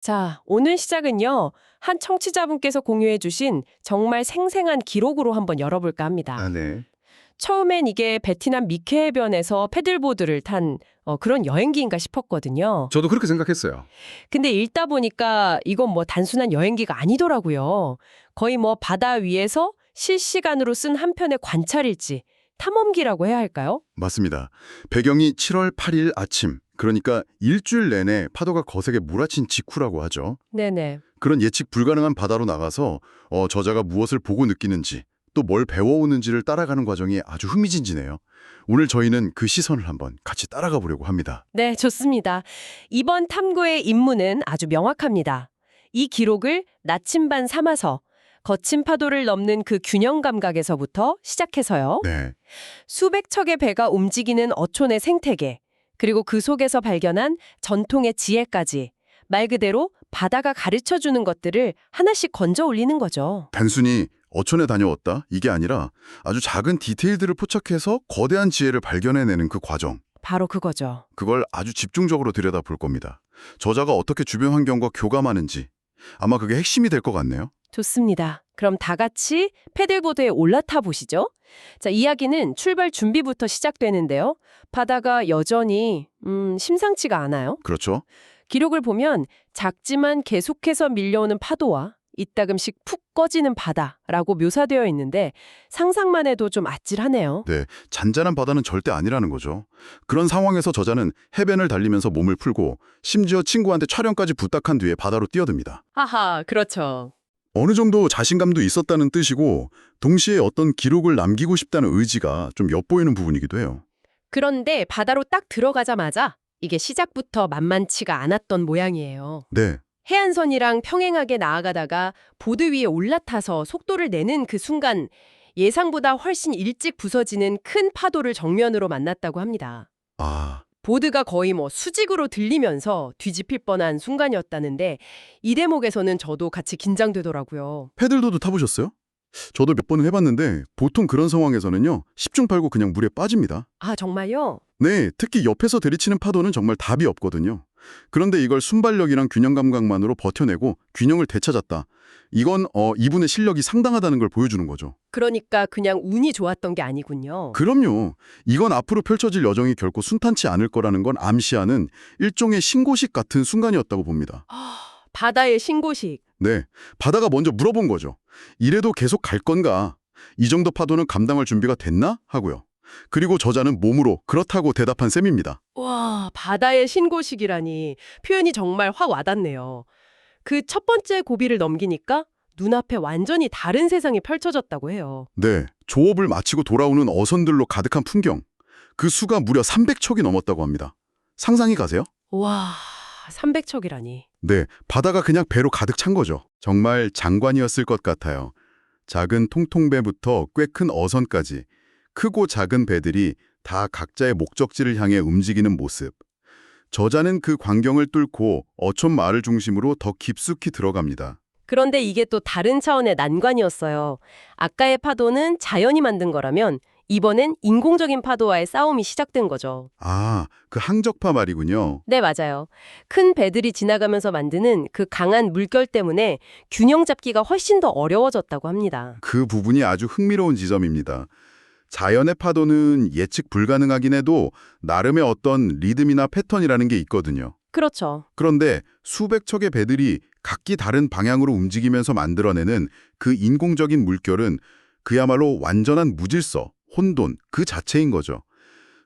자, 오늘 시작은요. 한 청취자분께서 공유해 주신 정말 생생한 기록으로 한번 열어볼까 합니다. 네. 처음엔 이게 베트남 미케 해변에서 패들보드를 탄 그런 여행기인가 싶었거든요. 저도 그렇게 생각했어요. 근데 읽다 보니까 이건 뭐 단순한 여행기가 아니더라고요. 거의 뭐 바다 위에서 실시간으로 쓴 한 편의 관찰일지, 탐험기라고 해야 할까요? 맞습니다. 배경이 7월 8일 아침, 그러니까 일주일 내내 파도가 거세게 몰아친 직후라고 하죠. 네네. 그런 예측 불가능한 바다로 나가서 저자가 무엇을 보고 느끼는지, 또 뭘 배워오는지를 따라가는 과정이 아주 흥미진진해요. 오늘 저희는 그 시선을 한번 같이 따라가 보려고 합니다. 네, 좋습니다. 이번 탐구의 임무는 아주 명확합니다. 이 기록을 나침반 삼아서 거친 파도를 넘는 그 균형 감각에서부터 시작해서요. 네. 수백 척의 배가 움직이는 어촌의 생태계, 그리고 그 속에서 발견한 전통의 지혜까지 말 그대로 바다가 가르쳐주는 것들을 하나씩 건져 올리는 거죠. 단순히 어촌에 다녀왔다? 이게 아니라 아주 작은 디테일들을 포착해서 거대한 지혜를 발견해내는 그 과정. 바로 그거죠. 그걸 아주 집중적으로 들여다볼 겁니다. 저자가 어떻게 주변 환경과 교감하는지 아마 그게 핵심이 될 것 같네요. 좋습니다. 그럼 다 같이 패들보드에 올라타 보시죠. 자, 이야기는 출발 준비부터 시작되는데요. 바다가 여전히 심상치가 않아요. 그렇죠? 기록을 보면 작지만 계속해서 밀려오는 파도와 이따금씩 푹 꺼지는 바다라고 묘사되어 있는데 상상만 해도 좀 아찔하네요. 네, 잔잔한 바다는 절대 아니라는 거죠. 그런 상황에서 저자는 해변을 달리면서 몸을 풀고 심지어 친구한테 촬영까지 부탁한 뒤에 바다로 뛰어듭니다. 하하, 그렇죠. 어느 정도 자신감도 있었다는 뜻이고 동시에 어떤 기록을 남기고 싶다는 의지가 좀 엿보이는 부분이기도 해요. 그런데 바다로 딱 들어가자마자 이게 시작부터 만만치가 않았던 모양이에요. 네, 해안선이랑 평행하게 나아가다가 보드 위에 올라타서 속도를 내는 그 순간 예상보다 훨씬 일찍 부서지는 큰 파도를 정면으로 만났다고 합니다. 아, 보드가 거의 뭐 수직으로 들리면서 뒤집힐 뻔한 순간이었다는데 이 대목에서는 저도 같이 긴장되더라고요. 패들보드 타보셨어요? 저도 몇 번 해봤는데 보통 그런 상황에서는요 10중 8구 그냥 물에 빠집니다. 아, 정말요? 네, 특히 옆에서 들이치는 파도는 정말 답이 없거든요. 그런데 이걸 순발력이랑 균형 감각만으로 버텨내고 균형을 되찾았다. 이건 이분의 실력이 상당하다는 걸 보여주는 거죠. 그러니까 그냥 운이 좋았던 게 아니군요. 그럼요. 이건 앞으로 펼쳐질 여정이 결코 순탄치 않을 거라는 건 암시하는 일종의 신고식 같은 순간이었다고 봅니다. 바다의 신고식. 네, 바다가 먼저 물어본 거죠. 이래도 계속 갈 건가? 이 정도 파도는 감당할 준비가 됐나? 하고요. 그리고 저자는 몸으로 그렇다고 대답한 셈입니다. 와, 바다의 신고식이라니 표현이 정말 확 와닿네요. 그 첫 번째 고비를 넘기니까 눈앞에 완전히 다른 세상이 펼쳐졌다고 해요. 네, 조업을 마치고 돌아오는 어선들로 가득한 풍경. 그 수가 무려 300척이 넘었다고 합니다. 상상이 가세요? 와, 300척이라니. 네, 바다가 그냥 배로 가득 찬 거죠. 정말 장관이었을 것 같아요. 작은 통통배부터 꽤 큰 어선까지 크고 작은 배들이 다 각자의 목적지를 향해 움직이는 모습. 저자는 그 광경을 뚫고 어촌 마을 중심으로 더 깊숙이 들어갑니다. 그런데 이게 또 다른 차원의 난관이었어요. 아까의 파도는 자연이 만든 거라면 이번엔 인공적인 파도와의 싸움이 시작된 거죠. 아, 그 항적파 말이군요. 네, 맞아요. 큰 배들이 지나가면서 만드는 그 강한 물결 때문에 균형 잡기가 훨씬 더 어려워졌다고 합니다. 그 부분이 아주 흥미로운 지점입니다. 자연의 파도는 예측 불가능하긴 해도 나름의 어떤 리듬이나 패턴이라는 게 있거든요. 그렇죠. 그런데 수백 척의 배들이 각기 다른 방향으로 움직이면서 만들어내는 그 인공적인 물결은 그야말로 완전한 무질서, 혼돈 그 자체인 거죠.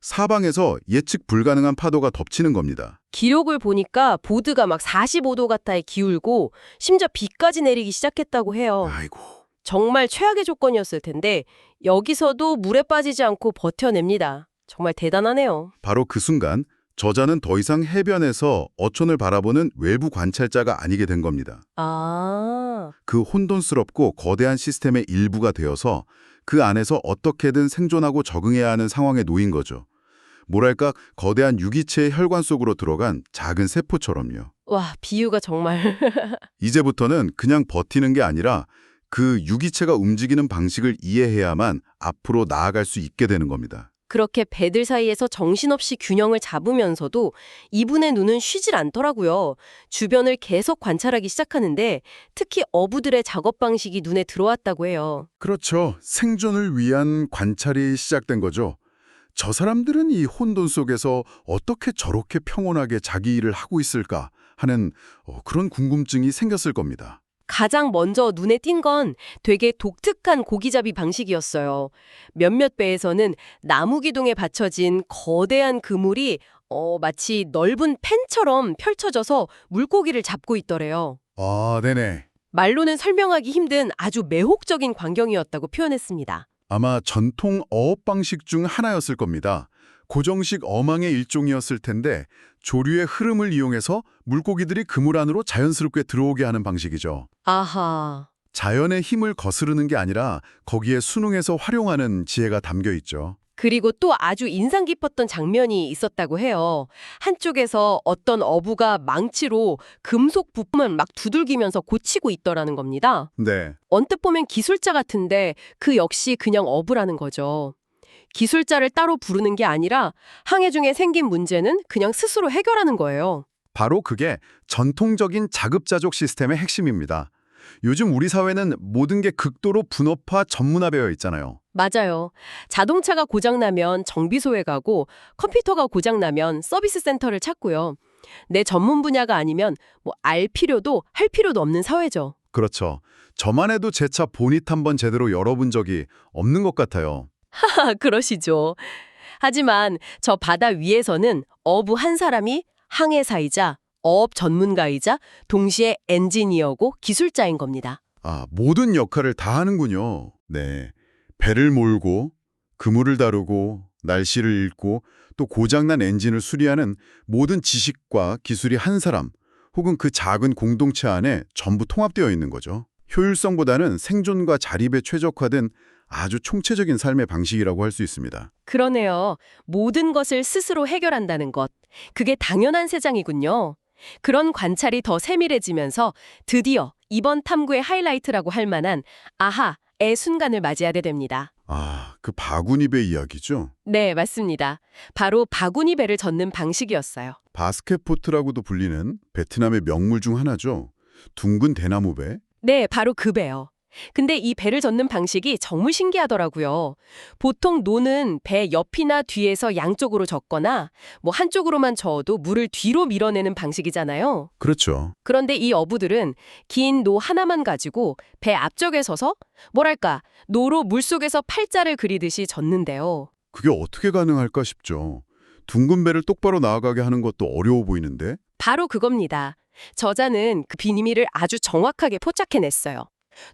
사방에서 예측 불가능한 파도가 덮치는 겁니다. 기록을 보니까 보드가 막 45도 가까이 기울고 심지어 비까지 내리기 시작했다고 해요. 아이고. 정말 최악의 조건이었을 텐데 여기서도 물에 빠지지 않고 버텨냅니다. 정말 대단하네요. 바로 그 순간 저자는 더 이상 해변에서 어촌을 바라보는 외부 관찰자가 아니게 된 겁니다. 아, 그 혼돈스럽고 거대한 시스템의 일부가 되어서 그 안에서 어떻게든 생존하고 적응해야 하는 상황에 놓인 거죠. 뭐랄까 거대한 유기체의 혈관 속으로 들어간 작은 세포처럼요. 와, 비유가 정말 이제부터는 그냥 버티는 게 아니라 그 유기체가 움직이는 방식을 이해해야만 앞으로 나아갈 수 있게 되는 겁니다. 그렇게 배들 사이에서 정신없이 균형을 잡으면서도 이분의 눈은 쉬질 않더라고요. 주변을 계속 관찰하기 시작하는데 특히 어부들의 작업 방식이 눈에 들어왔다고 해요. 그렇죠. 생존을 위한 관찰이 시작된 거죠. 저 사람들은 이 혼돈 속에서 어떻게 저렇게 평온하게 자기 일을 하고 있을까 하는 그런 궁금증이 생겼을 겁니다. 가장 먼저 눈에 띈 건 되게 독특한 고기잡이 방식이었어요. 몇몇 배에서는 나무 기둥에 받쳐진 거대한 그물이 마치 넓은 펜처럼 펼쳐져서 물고기를 잡고 있더래요. 아, 네네. 말로는 설명하기 힘든 아주 매혹적인 광경이었다고 표현했습니다. 아마 전통 어업 방식 중 하나였을 겁니다. 고정식 어망의 일종이었을 텐데 조류의 흐름을 이용해서 물고기들이 그물 안으로 자연스럽게 들어오게 하는 방식이죠. 아하. 자연의 힘을 거스르는 게 아니라 거기에 순응해서 활용하는 지혜가 담겨 있죠. 그리고 또 아주 인상 깊었던 장면이 있었다고 해요. 한쪽에서 어떤 어부가 망치로 금속 부품을 막 두들기면서 고치고 있더라는 겁니다. 네. 언뜻 보면 기술자 같은데 그 역시 그냥 어부라는 거죠. 기술자를 따로 부르는 게 아니라 항해 중에 생긴 문제는 그냥 스스로 해결하는 거예요. 바로 그게 전통적인 자급자족 시스템의 핵심입니다. 요즘 우리 사회는 모든 게 극도로 분업화 전문화되어 있잖아요. 맞아요. 자동차가 고장나면 정비소에 가고 컴퓨터가 고장나면 서비스 센터를 찾고요. 내 전문 분야가 아니면 알 필요도 할 필요도 없는 사회죠. 그렇죠. 저만 해도 제 차 보닛 한번 제대로 열어본 적이 없는 것 같아요. 그러시죠. 하지만 저 바다 위에서는 어부 한 사람이 항해사이자 어업 전문가이자 동시에 엔지니어고 기술자인 겁니다. 아, 모든 역할을 다 하는군요. 네. 배를 몰고, 그물을 다루고, 날씨를 읽고, 또 고장난 엔진을 수리하는 모든 지식과 기술이 한 사람, 혹은 그 작은 공동체 안에 전부 통합되어 있는 거죠. 효율성보다는 생존과 자립에 최적화된 아주 총체적인 삶의 방식이라고 할 수 있습니다. 그러네요. 모든 것을 스스로 해결한다는 것. 그게 당연한 세상이군요. 그런 관찰이 더 세밀해지면서 드디어 이번 탐구의 하이라이트라고 할 만한 아하의 순간을 맞이하게 됩니다. 아, 그 바구니 배 이야기죠? 네, 맞습니다. 바로 바구니 배를 젓는 방식이었어요. 바스켓포트라고도 불리는 베트남의 명물 중 하나죠. 둥근 대나무 배. 네, 바로 그 배요. 근데 이 배를 젓는 방식이 정말 신기하더라고요. 보통 노는 배 옆이나 뒤에서 양쪽으로 젓거나 한쪽으로만 저어도 물을 뒤로 밀어내는 방식이잖아요. 그렇죠. 그런데 이 어부들은 긴 노 하나만 가지고 배 앞쪽에 서서 뭐랄까 노로 물속에서 팔자를 그리듯이 젓는데요. 그게 어떻게 가능할까 싶죠. 둥근 배를 똑바로 나아가게 하는 것도 어려워 보이는데? 바로 그겁니다. 저자는 그 비밀을 아주 정확하게 포착해냈어요.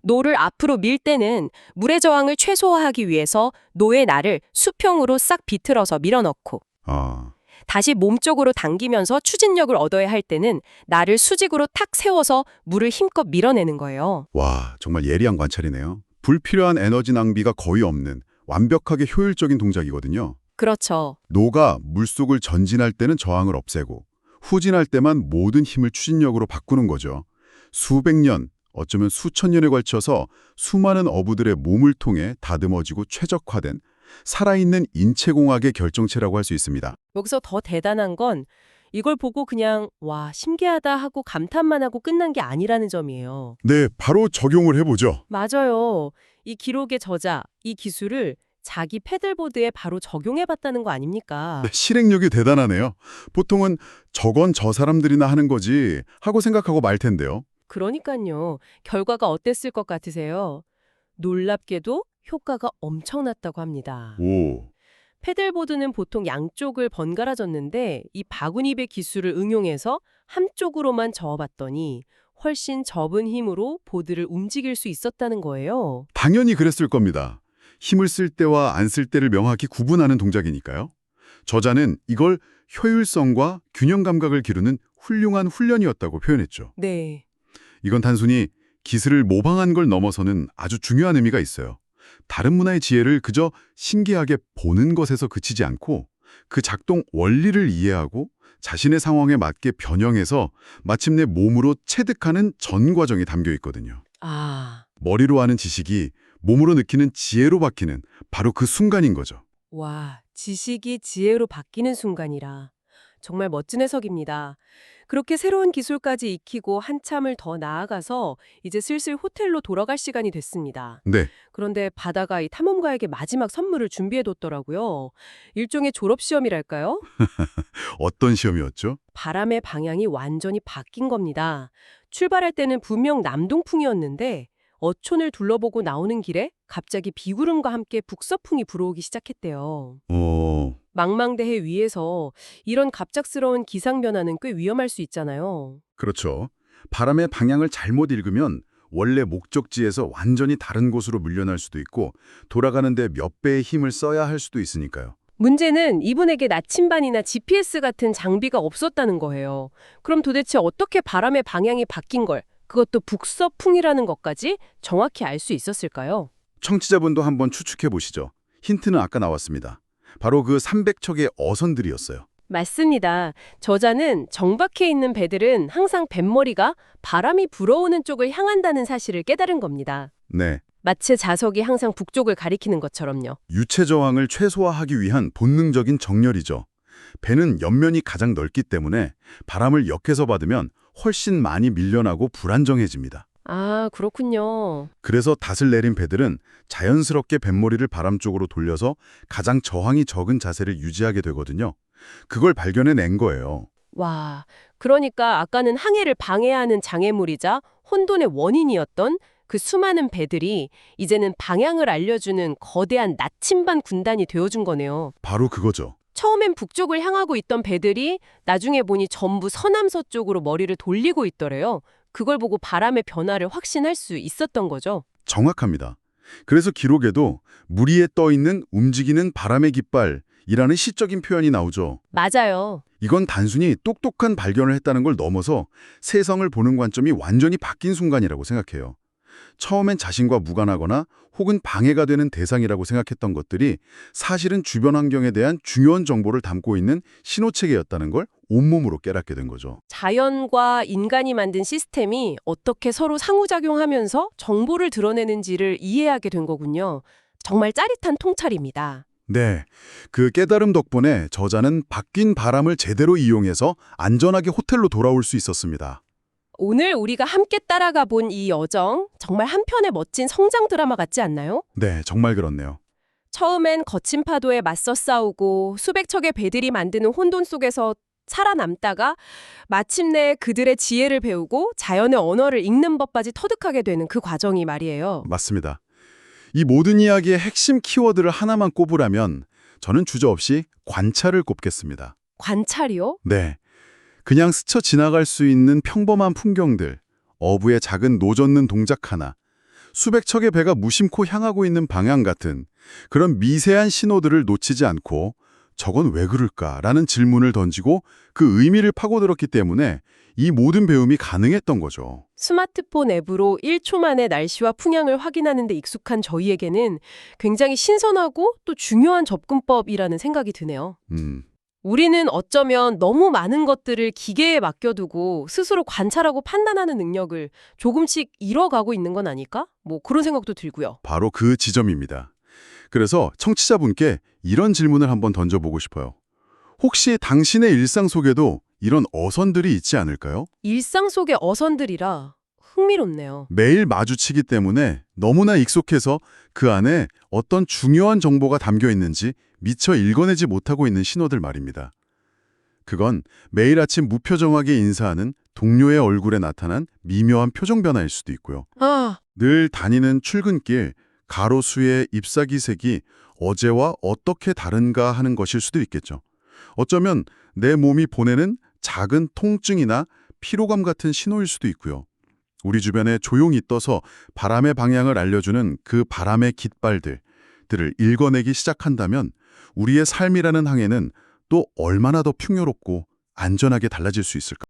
노를 앞으로 밀 때는 물의 저항을 최소화하기 위해서 노의 날을 수평으로 싹 비틀어서 밀어넣고 아, 다시 몸쪽으로 당기면서 추진력을 얻어야 할 때는 날을 수직으로 탁 세워서 물을 힘껏 밀어내는 거예요. 와, 정말 예리한 관찰이네요. 불필요한 에너지 낭비가 거의 없는 완벽하게 효율적인 동작이거든요. 그렇죠. 노가 물속을 전진할 때는 저항을 없애고 후진할 때만 모든 힘을 추진력으로 바꾸는 거죠. 수백 년, 어쩌면 수천 년에 걸쳐서 수많은 어부들의 몸을 통해 다듬어지고 최적화된 살아있는 인체공학의 결정체라고 할 수 있습니다. 여기서 더 대단한 건 이걸 보고 그냥 와, 신기하다 하고 감탄만 하고 끝난 게 아니라는 점이에요. 네, 바로 적용을 해보죠. 맞아요. 이 기록의 저자, 이 기술을 자기 패들보드에 바로 적용해봤다는 거 아닙니까? 네, 실행력이 대단하네요. 보통은 저건 저 사람들이나 하는 거지 하고 생각하고 말 텐데요. 그러니까요. 결과가 어땠을 것 같으세요? 놀랍게도 효과가 엄청났다고 합니다. 오, 패들보드는 보통 양쪽을 번갈아 젓는데 이 바구니배 기술을 응용해서 한쪽으로만 저어봤더니 훨씬 적은 힘으로 보드를 움직일 수 있었다는 거예요. 당연히 그랬을 겁니다. 힘을 쓸 때와 안 쓸 때를 명확히 구분하는 동작이니까요. 저자는 이걸 효율성과 균형 감각을 기르는 훌륭한 훈련이었다고 표현했죠. 네. 이건 단순히 기술을 모방한 걸 넘어서는 아주 중요한 의미가 있어요. 다른 문화의 지혜를 그저 신기하게 보는 것에서 그치지 않고 그 작동 원리를 이해하고 자신의 상황에 맞게 변형해서 마침내 몸으로 체득하는 전 과정이 담겨 있거든요. 아, 머리로 아는 지식이 몸으로 느끼는 지혜로 바뀌는 바로 그 순간인 거죠. 와, 지식이 지혜로 바뀌는 순간이라. 정말 멋진 해석입니다. 그렇게 새로운 기술까지 익히고 한참을 더 나아가서 이제 슬슬 호텔로 돌아갈 시간이 됐습니다. 네, 그런데 바다가 이 탐험가에게 마지막 선물을 준비해뒀더라고요. 일종의 졸업시험이랄까요? 어떤 시험이었죠? 바람의 방향이 완전히 바뀐 겁니다. 출발할 때는 분명 남동풍이었는데 어촌을 둘러보고 나오는 길에 갑자기 비구름과 함께 북서풍이 불어오기 시작했대요. 망망대해 위에서 이런 갑작스러운 기상 변화는 꽤 위험할 수 있잖아요. 그렇죠. 바람의 방향을 잘못 읽으면 원래 목적지에서 완전히 다른 곳으로 밀려날 수도 있고 돌아가는데 몇 배의 힘을 써야 할 수도 있으니까요. 문제는 이분에게 나침반이나 GPS 같은 장비가 없었다는 거예요. 그럼 도대체 어떻게 바람의 방향이 바뀐 걸, 그것도 북서풍이라는 것까지 정확히 알 수 있었을까요? 청취자분도 한번 추측해 보시죠. 힌트는 아까 나왔습니다. 바로 그 300척의 어선들이었어요. 맞습니다. 저자는 정박해 있는 배들은 항상 뱃머리가 바람이 불어오는 쪽을 향한다는 사실을 깨달은 겁니다. 네, 마치 자석이 항상 북쪽을 가리키는 것처럼요. 유체 저항을 최소화하기 위한 본능적인 정렬이죠. 배는 옆면이 가장 넓기 때문에 바람을 역해서 받으면 훨씬 많이 밀려나고 불안정해집니다. 아, 그렇군요. 그래서 닷을 내린 배들은 자연스럽게 뱃머리를 바람 쪽으로 돌려서 가장 저항이 적은 자세를 유지하게 되거든요. 그걸 발견해낸 거예요. 와, 그러니까 아까는 항해를 방해하는 장애물이자 혼돈의 원인이었던 그 수많은 배들이 이제는 방향을 알려주는 거대한 나침반 군단이 되어준 거네요. 바로 그거죠. 처음엔 북쪽을 향하고 있던 배들이 나중에 보니 전부 서남서쪽으로 머리를 돌리고 있더래요. 그걸 보고 바람의 변화를 확신할 수 있었던 거죠. 정확합니다. 그래서 기록에도 물 위에 떠있는 움직이는 바람의 깃발이라는 시적인 표현이 나오죠. 맞아요. 이건 단순히 똑똑한 발견을 했다는 걸 넘어서 세상을 보는 관점이 완전히 바뀐 순간이라고 생각해요. 처음엔 자신과 무관하거나 혹은 방해가 되는 대상이라고 생각했던 것들이 사실은 주변 환경에 대한 중요한 정보를 담고 있는 신호체계였다는 걸 온몸으로 깨닫게 된 거죠. 자연과 인간이 만든 시스템이 어떻게 서로 상호작용하면서 정보를 드러내는지를 이해하게 된 거군요. 정말 짜릿한 통찰입니다. 네, 그 깨달음 덕분에 저자는 바뀐 바람을 제대로 이용해서 안전하게 호텔로 돌아올 수 있었습니다. 오늘 우리가 함께 따라가 본 이 여정, 정말 한편의 멋진 성장 드라마 같지 않나요? 네, 정말 그렇네요. 처음엔 거친 파도에 맞서 싸우고 수백 척의 배들이 만드는 혼돈 속에서 살아남다가 마침내 그들의 지혜를 배우고 자연의 언어를 읽는 법까지 터득하게 되는 그 과정이 말이에요. 맞습니다. 이 모든 이야기의 핵심 키워드를 하나만 꼽으라면 저는 주저없이 관찰을 꼽겠습니다. 관찰이요? 네, 그냥 스쳐 지나갈 수 있는 평범한 풍경들, 어부의 작은 노젓는 동작 하나, 수백 척의 배가 무심코 향하고 있는 방향 같은 그런 미세한 신호들을 놓치지 않고 저건 왜 그럴까라는 질문을 던지고 그 의미를 파고들었기 때문에 이 모든 배움이 가능했던 거죠. 스마트폰 앱으로 1초 만에 날씨와 풍향을 확인하는 데 익숙한 저희에게는 굉장히 신선하고 또 중요한 접근법이라는 생각이 드네요. 우리는 어쩌면 너무 많은 것들을 기계에 맡겨두고 스스로 관찰하고 판단하는 능력을 조금씩 잃어가고 있는 건 아닐까? 뭐 그런 생각도 들고요. 바로 그 지점입니다. 그래서 청취자분께 이런 질문을 한번 던져보고 싶어요. 혹시 당신의 일상 속에도 이런 어선들이 있지 않을까요? 일상 속의 어선들이라 흥미롭네요. 매일 마주치기 때문에 너무나 익숙해서 그 안에 어떤 중요한 정보가 담겨 있는지 미처 읽어내지 못하고 있는 신호들 말입니다. 그건 매일 아침 무표정하게 인사하는 동료의 얼굴에 나타난 미묘한 표정 변화일 수도 있고요. 늘 다니는 출근길, 가로수의 잎사귀색이 어제와 어떻게 다른가 하는 것일 수도 있겠죠. 어쩌면 내 몸이 보내는 작은 통증이나 피로감 같은 신호일 수도 있고요. 우리 주변에 조용히 떠서 바람의 방향을 알려주는 그 바람의 깃발들을 읽어내기 시작한다면 우리의 삶이라는 항해는 또 얼마나 더 풍요롭고 안전하게 달라질 수 있을까?